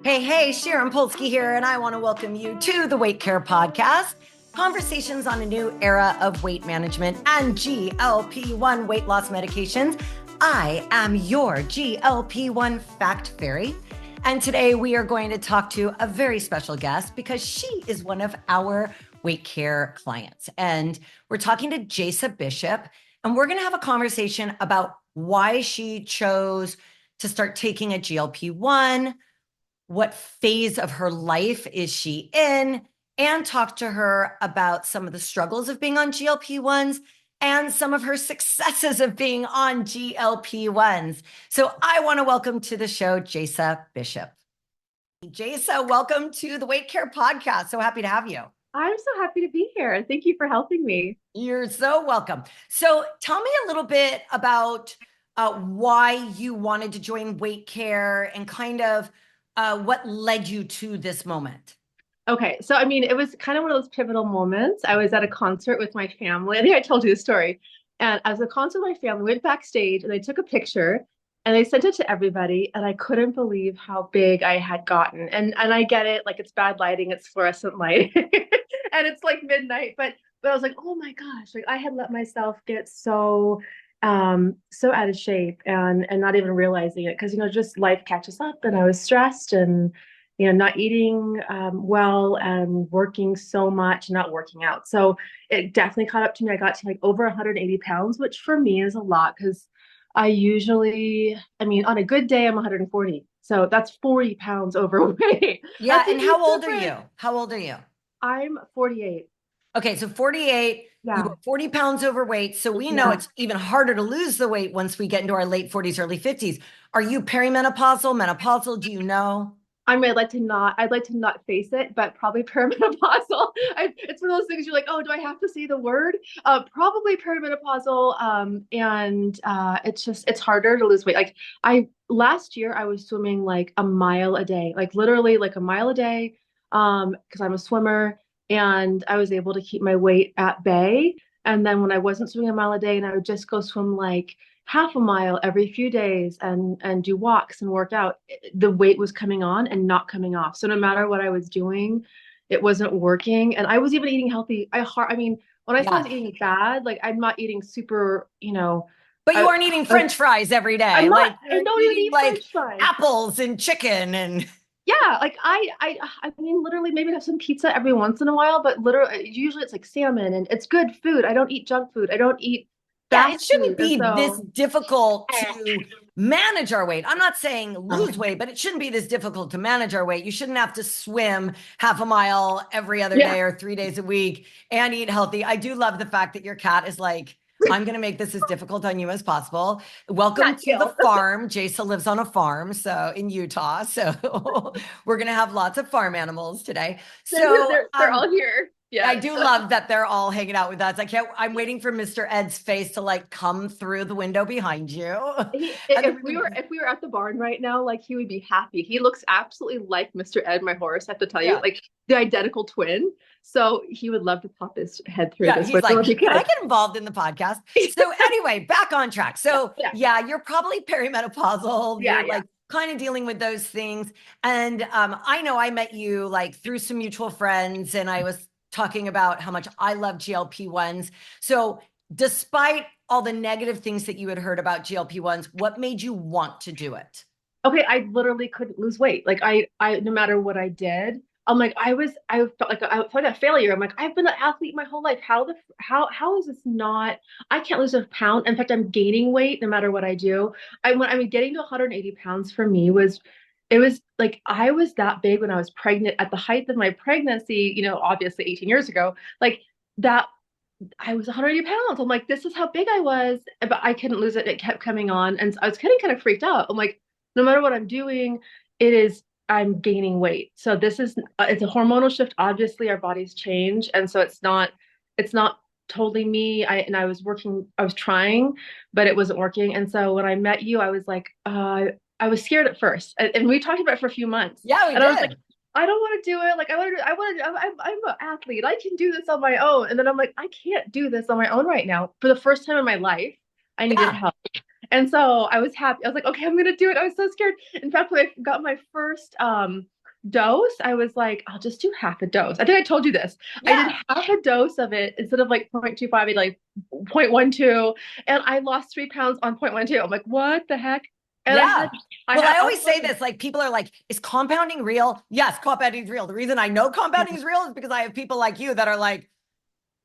Hey, Sharon Polsky here, and I want to welcome you to the WeightCare Podcast. Conversations on a new era of weight management and GLP-1 weight loss medications. I am your GLP-1 Fact Fairy, and today we are going to talk to a very special guest because she is one of our WeightCare clients. And we're talking to Jaisa Bishop, and we're going to have a conversation about why she chose to start taking a GLP-1, what phase of her life is she in, and talk to her about some of the struggles of being on GLP-1s and some of her successes of being on GLP-1s. So I want to welcome to the show, Jaisa Bishop. Jaisa, welcome to the WeightCare Podcast. So happy to have you. I'm so happy to be here. Thank you for helping me. You're so welcome. So tell me a little bit about why you wanted to join WeightCare and kind of what led you to this moment? Okay, so it was kind of one of those pivotal moments. I was at a concert with my family. I think I told you the story. And as a concert with my family, went backstage and they took a picture and they sent it to everybody. And I couldn't believe how big I had gotten. And I get it, like it's bad lighting, it's fluorescent light, and it's like midnight. But I was like, oh my gosh, like I had let myself get so out of shape and not even realizing it because just life catches up and I was stressed and not eating well and working so much, not working out. So it definitely caught up to me. I got to like over 180 pounds, which for me is a lot because I usually, on a good day, I'm 140. So that's 40 pounds overweight. Yeah. And how old are you? How old are you? I'm 48. Okay. So 48, yeah. You were 40 pounds overweight. So we know it's even harder to lose the weight once we get into our late 40s, early 50s. Are you perimenopausal, menopausal? Do you know? I'd like to not face it, but probably perimenopausal. It's one of those things you're like, oh, do I have to say the word? Probably perimenopausal. And it's harder to lose weight. Like last year I was swimming like a mile a day, like literally like a mile a day. Because I'm a swimmer and I was able to keep my weight at bay. And then when I wasn't swimming a mile a day and I would just go swim like half a mile every few days and do walks and work out, the weight was coming on and not coming off. So no matter what I was doing, it wasn't working. And I was even eating healthy. When I started eating bad, like I'm not eating super, But you aren't eating French fries every day. I'm not, like I don't even eat like French fries. Apples and chicken and yeah, like literally maybe have some pizza every once in a while, but literally usually it's like salmon and it's good food. I don't eat junk food. I don't eat it shouldn't be this difficult to manage our weight. I'm not saying lose weight, but it shouldn't be this difficult to manage our weight. You shouldn't have to swim half a mile every other day or 3 days a week and eat healthy. I do love the fact that your cat is like, I'm going to make this as difficult on you as possible. Welcome to the farm. Jaisa lives on a farm, so in Utah. So we're going to have lots of farm animals today. So they're all here. Yeah, I do love that they're all hanging out with us. I'm waiting for Mr. Ed's face to like come through the window behind you. If we were at the barn right now, like he would be happy. He looks absolutely like Mr. Ed, my horse. I have to tell you, like the identical twin. So he would love to pop his head through this. He's like, can I get involved in the podcast? So anyway, back on track. So you're probably perimenopausal. You're like kind of dealing with those things. And I know I met you like through some mutual friends and I was talking about how much I love GLP-1s. So despite all the negative things that you had heard about GLP-1s, what made you want to do it? Okay, I literally couldn't lose weight. Like I no matter what I did, I'm like, I felt like a failure. I'm like, I've been an athlete my whole life. How is this not, I can't lose a pound. In fact, I'm gaining weight no matter what I do. Getting to 180 pounds for me it was like, I was that big when I was pregnant at the height of my pregnancy, obviously 18 years ago, like that I was 180 pounds. I'm like, this is how big I was, but I couldn't lose it. It kept coming on. And I was getting kind of freaked out. I'm like, no matter what I'm doing, I'm gaining weight. So it's a hormonal shift. Obviously our bodies change. And so it's not totally me. I was trying, but it wasn't working. And so when I met you, I was like, I was scared at first, and we talked about it for a few months. Yeah, we did. I was like, I don't want to do it. Like, I'm an athlete. I can do this on my own. And then I'm like, I can't do this on my own right now. For the first time in my life, I needed help. And so I was happy. I was like, okay, I'm gonna do it. I was so scared. In fact, when I got my first dose, I was like, I'll just do half a dose. I think I told you this. I did Yeah. half a dose of it instead of like 0.25, I did like 0.12, and I lost 3 pounds on 0.12. I'm like, what the heck? And Yeah. Well, I always say also, this, like people are like, is compounding real? Yes, compounding is real. The reason I know compounding is real is because I have people like you that are like,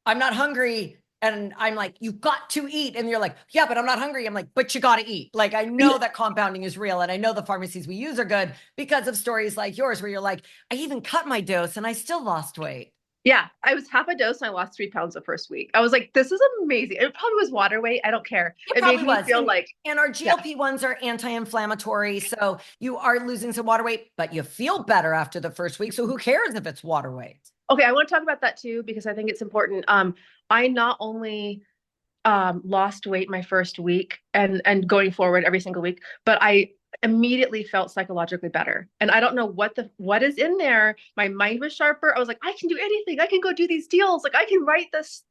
I'm not hungry. And I'm like, you've got to eat. And you're like, yeah, but I'm not hungry. I'm like, but you got to eat. Like, I know that compounding is real. And I know the pharmacies we use are good because of stories like yours, where you're like, I even cut my dose and I still lost weight. yeah, I was half a dose and I lost 3 pounds the first week. I was like, this is amazing. It probably was water weight. I don't care. It It made probably me was. feel like, And our yeah. GLP-1s are anti-inflammatory. So you are losing some water weight, but you feel better after the first week. So who cares if it's water weight? Okay, I want to talk about that too because I think it's important. I not only lost weight my first week and going forward every single week, but I immediately felt psychologically better. And I don't know what is in there. My mind was sharper. I was like, I can do anything. I can go do these deals. Like I can write this,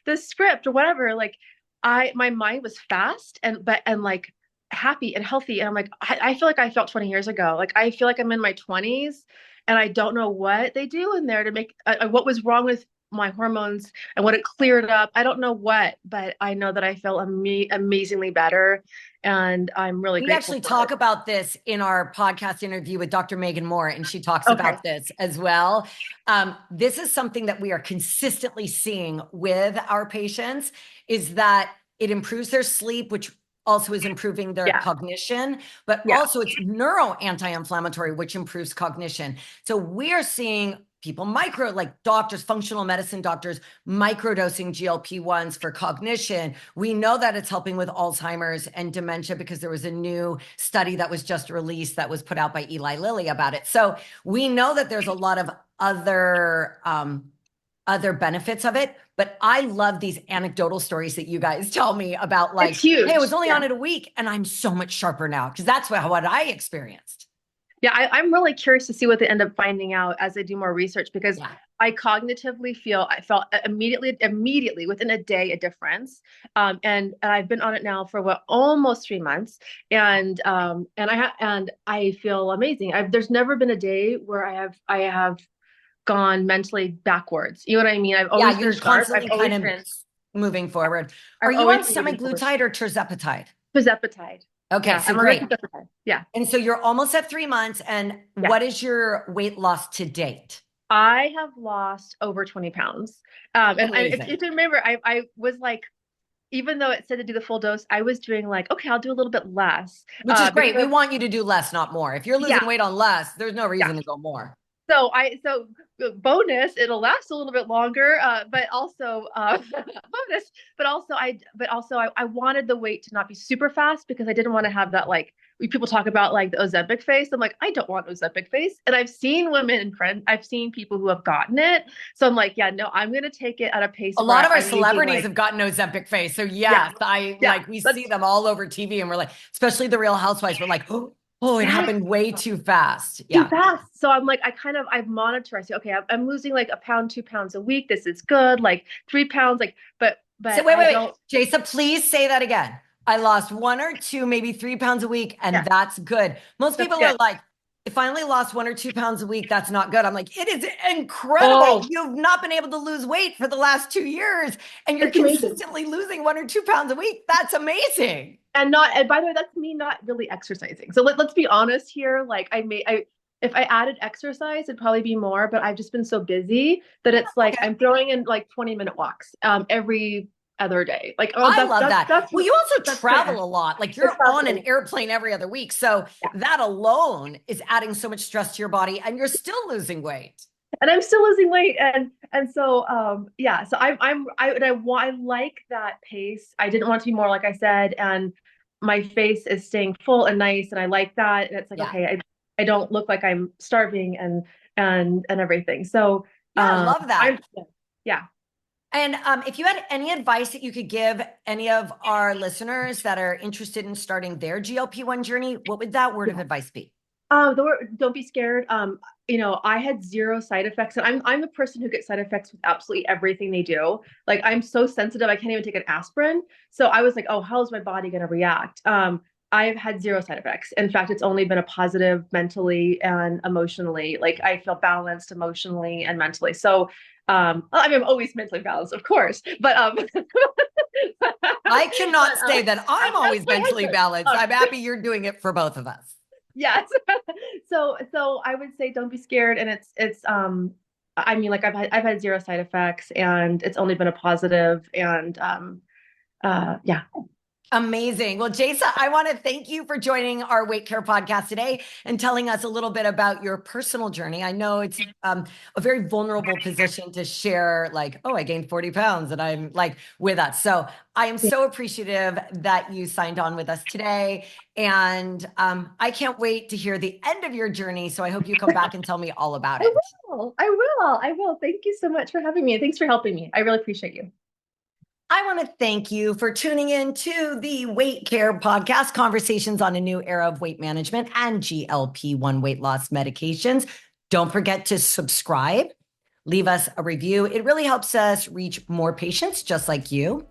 this script or whatever. Like my mind was fast and like happy and healthy. And I'm like, I feel like I felt 20 years ago. Like I feel like I'm in my 20s and I don't know what they do in there to make what was wrong with my hormones and what it cleared up. I don't know what, but I know that I feel amazingly better. And I'm really We grateful actually for talk it. about this in our podcast interview with Dr. Megan Moore, and she talks Okay. about this as well. This is something that we are consistently seeing with our patients is that it improves their sleep, which also is improving their Yeah. cognition, but Yeah. also it's neuro anti-inflammatory, which improves cognition. So we are seeing people like doctors, functional medicine doctors, microdosing GLP-1s for cognition. We know that it's helping with Alzheimer's and dementia because there was a new study that was just released that was put out by Eli Lilly about it. So we know that there's a lot of other benefits of it, but I love these anecdotal stories that you guys tell me about, like, It's huge. hey, I was only Yeah. on it a week and I'm so much sharper now, because that's what I experienced. Yeah, I'm really curious to see what they end up finding out as I do more research because Yeah. I cognitively I felt immediately within a day a difference, and I've been on it now for almost 3 months, and I feel amazing. There's never been a day where I have gone mentally backwards. You know what I mean? I've Yeah, always been you're sharp. constantly kind of moving forward. Are I've you always on been moving forward. semaglutide or tirzepatide? Tirzepatide. Okay, Yeah, so I'm on great. tirzepatide. Yeah, And so you're almost at 3 months. And yeah. what is your weight loss to date? I have lost over 20 pounds. And if Amazing. you remember, I was like, even though it said to do the full dose, I was doing like, okay, I'll do a little bit less. Which is great. We Because want you to do less, not more. If you're losing yeah, weight on less, there's no yeah. reason to go more. So bonus, it'll last a little bit longer, but also bonus, but also I wanted the weight to not be super fast because I didn't want to have that like people talk about like the Ozempic face. I'm like, I don't want Ozempic face. And I've seen women and friends, I've seen people who have gotten it. So I'm like, yeah, no, I'm gonna take it at a pace A where lot of our I'm using celebrities like, have gotten Ozempic face. So yeah, yes, I yeah, like, we see them all over TV and we're like, especially the Real Housewives, we're like, oh, it yes, happened way too fast. too Yeah. fast. So I'm like, I monitor. I say, okay, I'm losing like a pound, 2 pounds a week. This is good. Like 3 pounds, like, So but wait, I wait, wait. don't. Jaisa, please say that again. I lost 1 or 2, maybe 3 pounds a week, and Yeah, that's good. Most that's people good. are like, if I only lost 1 or 2 pounds a week, that's not good. I'm like, it is incredible. Oh, You've not been able to lose weight for the last 2 years, and you're it's amazing. consistently losing 1 or 2 pounds a week. That's amazing. And by the way, that's me not really exercising. So let's be honest here. Like if I added exercise, it'd probably be more, but I've just been so busy that it's like Okay. I'm throwing in like 20-minute walks every other day. Like, oh, I love that. that's Well, you also that's travel a lot. Like it's you're on an fascinating. airplane every other week. So Yeah. that alone is adding so much stress to your body, and you're still losing weight. And I'm still losing weight, and so yeah. So I like that pace. I didn't want to be more, like I said, and my face is staying full and nice, and I like that. And it's like, Yeah. okay, I don't look like I'm starving and everything. So Yeah, I love that. I'm yeah. And if you had any advice that you could give any of our listeners that are interested in starting their GLP-1 journey, what would that word of advice be? Don't be scared. I had zero side effects, and I'm the person who gets side effects with absolutely everything they do. Like I'm so sensitive, I can't even take an aspirin. So I was like, oh, how is my body going to react? I've had zero side effects. In fact, it's only been a positive mentally and emotionally. Like I feel balanced emotionally and mentally. So, I mean, I'm always mentally balanced, of course, but I cannot but, say that I'm always that's my mentally answer. balanced. I'm happy you're doing it for both of us. Yes. So I would say don't be scared. And I mean, like I've had zero side effects and it's only been a positive and yeah. Amazing. Well, Jaisa, I want to thank you for joining our WeightCare podcast today and telling us a little bit about your personal journey. I know it's a very vulnerable position to share, like, oh, I gained 40 pounds and I'm like with us. So I am so appreciative that you signed on with us today. And I can't wait to hear the end of your journey. So I hope you come back and tell me all about I it. will. I will. I will. Thank you so much for having me. And thanks for helping me. I really appreciate you. I want to thank you for tuning in to the Weight Care Podcast, conversations on a new era of weight management and GLP-1 weight loss medications. Don't forget to subscribe, leave us a review. It really helps us reach more patients just like you.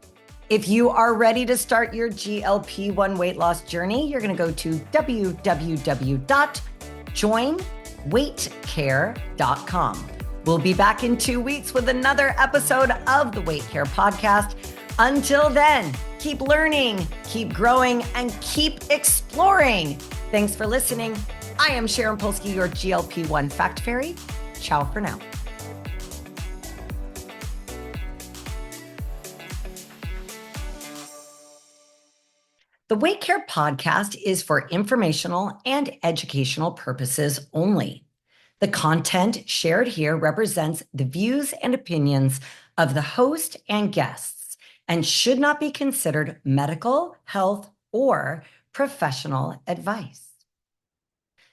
If you are ready to start your GLP-1 weight loss journey, you're going to go to www.joinweightcare.com. We'll be back in 2 weeks with another episode of the Weight Care Podcast. Until then, keep learning, keep growing, and keep exploring. Thanks for listening. I am Sharon Polsky, your GLP-1 Fact Fairy. Ciao for now. The Weight Care Podcast is for informational and educational purposes only. The content shared here represents the views and opinions of the host and guests and should not be considered medical, health, or professional advice.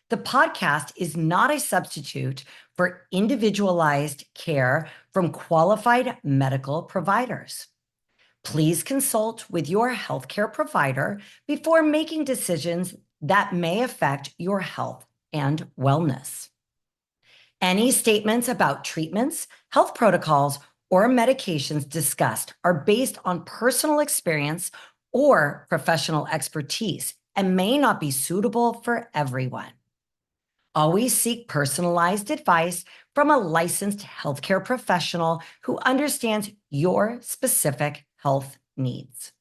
The podcast is not a substitute for individualized care from qualified medical providers. Please consult with your healthcare provider before making decisions that may affect your health and wellness. Any statements about treatments, health protocols, or medications discussed are based on personal experience or professional expertise and may not be suitable for everyone. Always seek personalized advice from a licensed healthcare professional who understands your specific health needs.